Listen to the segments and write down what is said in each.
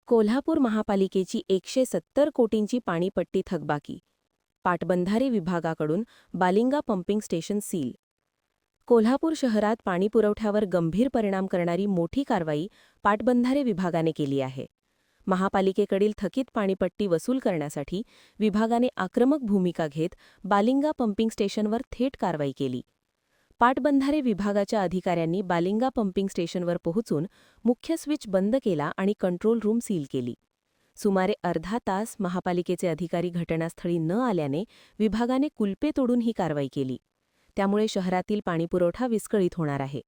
कोल्हापूर महापालिकेची 170 कोटींची पाणीपट्टी थकबाकी. पाटबंधारे विभागाकडून Balinga pumping station seal. Kolhapur शहरात पाणीपुरवठ्यावर गंभीर परिणाम करणारी मोठी कारवाई पाटबंधारे विभागाने केली आहे. महापालिकेकडील थकीत पाणीपट्टी वसूल करण्यासाठी विभागाने आक्रमक भूमिका घेत बालिंगा पंपिंग स्टेशनवर थेट कारवाई केली. पाटबंधारे विभागाच्या अधिकाऱ्यांनी बालिंगा पंपिंग स्टेशनवर पोहोचून मुख्य स्विच बंद केला आणि कंट्रोल रूम सील केली. सुमारे अर्धा तास महापालिकेचे अधिकारी घटनास्थळी न आल्याने विभागाने कुलपे तोडून ही कारवाई केली. त्यामुळे शहरातील पाणीपुरवठा विस्कळीत होणार आहे.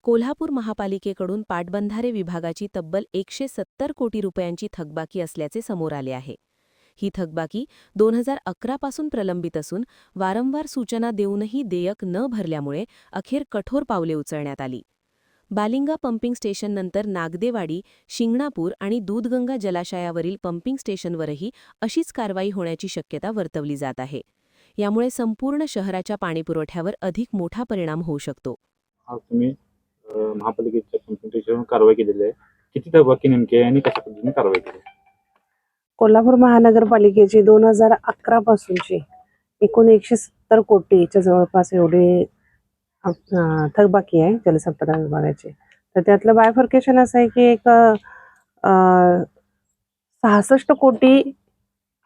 कोल्हापूर महापालिकेकडून पाटबंधारे विभागाची तब्बल 170 कोटी रुपयांची थकबाकी असल्याचे समोर आले आहे. ही थकबाकी 2011 पासून प्रलंबित असून वारंवार सूचना देऊनही देयक न भरल्यामुळे अखेर कठोर पावले उचलण्यात आली. बालिंगा पंपिंग स्टेशननंतर नागदेवाडी, शिंगणापूर आणि दूधगंगा जलाशयावरील पंपिंग स्टेशनवरही अशीच कारवाई होण्याची शक्यता वर्तवली जात आहे. यामुळे संपूर्ण शहराच्या पाणीपुरवठ्यावर अधिक मोठा परिणाम होऊ शकतो. आज तुम्ही महापालिकेच्या पंपिंग स्टेशनवर कारवाई केलेली आहे. किती थकबाकी नेमकी आहे आणि कशा पद्धतीने कारवाई केली? कोल्हापूर महानगरपालिकेची 2011 पासूनची एकूण 170 कोटीच्या जवळपास एवढी थकबाकी आहे जलसंपदा विभागाची. तर त्यातलं बायफर्केशन असं आहे की एक 66 कोटी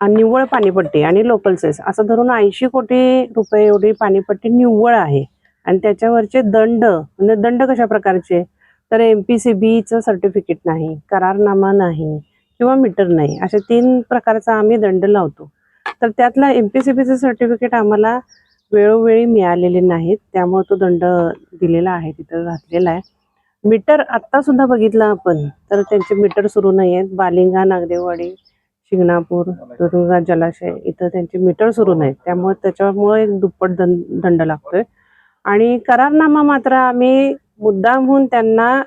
निव्वळ पाणीपट्टी आणि लोकल सेस असं धरून 80 कोटी रुपये एवढी पाणीपट्टी निव्वळ आहे. आणि त्याच्यावरचे दंड म्हणजे दंड कशा प्रकारचे, तर MPCBचं सर्टिफिकेट नाही, करारनामा नाही किंवा मीटर नाही, अशा 3 प्रकारचा आम्ही दंड लावतो. तर त्यातला MPCBचं सर्टिफिकेट आम्हाला वेळोवेळी मिळालेले नाहीत, त्यामुळे तो दंड दिलेला आहे, तिथं घातलेला आहे. मीटर आत्ता सुद्धा बघितलं आपण तर त्यांचे मीटर सुरू नाही आहेत. बालिंगा, नागदेवाडी, शिंगणापूर, दूधगंगा जलाशय इथं त्यांचे मीटर सुरू नाहीत, त्यामुळे त्याच्यामुळे एक दुप्पट दंड लागतोय. आणि करारनामा मात्र आम्ही मुद्दामहून त्यांना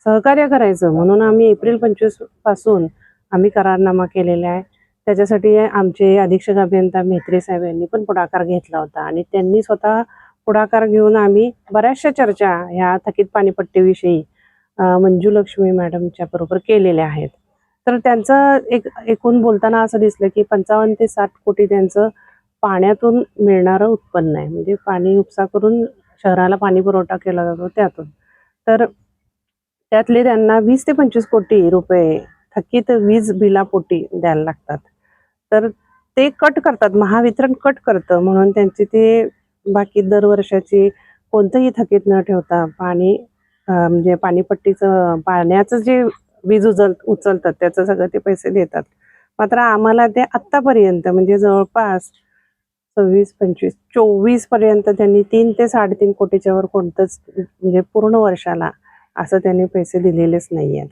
सहकार्य करायचं म्हणून आम्ही एप्रिल 25 पासून आम्ही करारनामा केलेला आहे. त्याच्यासाठी आमचे अधीक्षक अभियंता म्हेत्रे साहेब यांनी पण पुढाकार घेतला होता आणि त्यांनी स्वतः पुढाकार घेऊन आम्ही बऱ्याचशा चर्चा ह्या थकीत पाणीपट्टीविषयी मंजुलक्ष्मी मॅडमच्या बरोबर केलेल्या आहेत. तर त्यांचं एकूण बोलताना असं दिसलं की 55 ते 60 कोटी त्यांचं पाण्यातून मिळणारं उत्पन्न आहे, म्हणजे पाणी उपसा करून शहराला पाणी पुरवठा केला जातो त्यातून. तर त्यातले त्यांना 20 ते 25 कोटी रुपये थकीत वीज बिलापोटी द्यायला लागतात. तर ते कट करतात, महावितरण कट करतं, म्हणून त्यांची ते बाकी दरवर्षाची कोणतंही थकीत न ठेवता पाणी म्हणजे पाणीपट्टीचं पाण्याचं जे वीज उचलतात त्याचं सगळं ते पैसे देतात. मात्र आम्हाला ते आत्तापर्यंत म्हणजे जवळपास 26, 25, 24 पर्यंत त्यांनी 3 ते 3.5 कोटीच्या वर कोणतंच म्हणजे पूर्ण वर्षाला असं त्यांनी पैसे दिलेलेच नाही आहेत.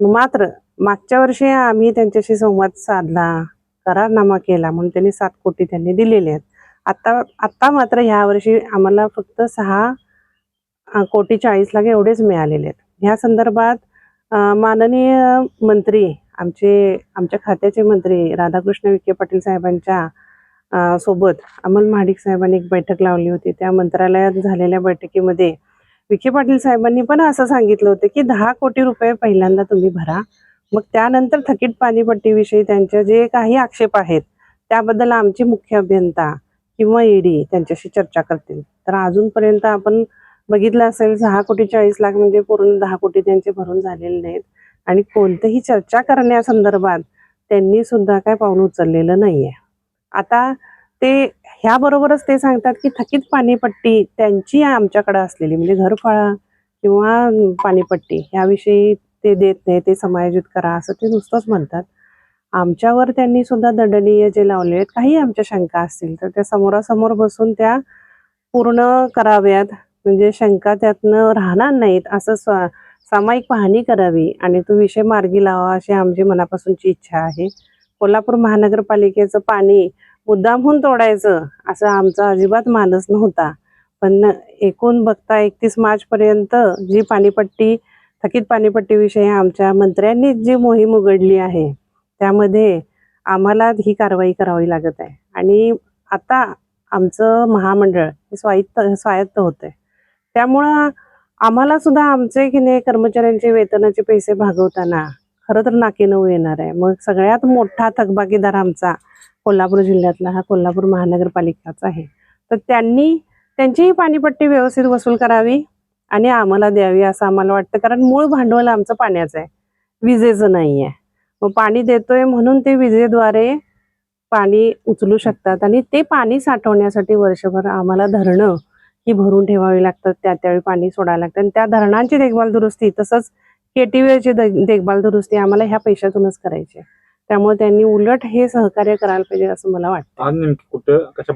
मात्र मागच्या वर्षी आम्ही त्यांच्याशी संवाद साधला, करारनामा केला म्हणून त्यांनी 7 कोटी त्यांनी दिलेले आहेत. आत्ता मात्र ह्या वर्षी आम्हाला फक्त 6 कोटी 40 लाख एवढेच मिळालेले आहेत. ह्या संदर्भात माननीय मंत्री आमच्या खात्याचे मंत्री राधाकृष्ण विखे पाटील साहेबांच्या सोबत अमल महाडिक साहेबांनी एक बैठक लावली होती. त्या मंत्रालयात झालेल्या बैठकीमध्ये विखे पाटील साहेबांनी पण असं सांगितलं होतं की 10 कोटी रुपये पहिल्यांदा तुम्ही भरा, मग त्यानंतर थकीत पाणीपट्टीविषयी त्यांचे जे काही आक्षेप आहेत त्याबद्दल आमचे मुख्य अभियंता किंवा ED त्यांच्याशी चर्चा करतील. तर अजूनपर्यंत आपण बघितलं असेल 6 कोटी 40 लाख म्हणजे पूर्ण 10 कोटी त्यांचे भरून झालेले नाहीत आणि कोणतीही चर्चा करण्यासंदर्भात त्यांनी सुद्धा काय पाऊल उचललेलं नाहीये. आता ते ह्याबरोबरच ते सांगतात की थकीत पाणीपट्टी त्यांची आमच्याकडे असलेली म्हणजे घरफाळा किंवा पाणीपट्टी ह्याविषयी ते देत नाही, ते समायोजित करा असं ते नुसतंच म्हणतात. आमच्यावर त्यांनी सुद्धा दंडनीय जे लावले आहेत, काही आमच्या शंका असतील तर त्या समोरासमोर बसून त्या पूर्ण कराव्यात, म्हणजे शंका त्यातनं राहणार नाहीत. असं सामायिक पाहणी करावी आणि तो विषय मार्गी लावा अशी आमची मनापासूनची इच्छा आहे. कोल्हापूर महानगरपालिकेचं पाणी मुद्दामहून तोडायचं असं आमचा अजिबात मानस नव्हता, पण एकूण बघता 31 मार्चपर्यंत जी पाणीपट्टी थकीत पाणीपट्टीविषयी आमच्या मंत्र्यांनी जी मोहीम उघडली आहे त्यामध्ये आम्हाला ही कारवाई करावी लागत आहे. आणि आता आमचं महामंडळ हे स्वायत्त होतंय, त्यामुळं आम्हाला सुद्धा आमचे की नाही कर्मचाऱ्यांचे वेतनाचे पैसे भागवताना खरं तर नाकी नऊ येणार आहे. मग सगळ्यात मोठा थकबाकीदार आमचा कोल्हापूर जिल्ह्यातला हा कोल्हापूर महानगरपालिकाचा आहे. तर त्यांनी त्यांचीही पाणीपट्टी व्यवस्थित वसूल करावी आणि आम्हाला द्यावी असं आम्हाला वाटतं, कारण मूळ भांडवल आमचं पाण्याचं आहे, विजेचं नाही आहे. मग पाणी देतोय म्हणून ते विजेद्वारे पाणी उचलू शकतात आणि ते पाणी साठवण्यासाठी वर्षभर आम्हाला धरणं ही भरून ठेवावी लागतात, त्यावेळी पाणी सोडायला लागतं आणि त्या धरणांची देखभाल दुरुस्ती तसंच केटीवेची देखभाल दुरुस्ती आम्हाला ह्या पैशातूनच करायची आहे. त्यामुळे त्यांनी उलट हे सहकार्य करायला पाहिजे असं मला वाटतं. आज नेमकी कुठं कशा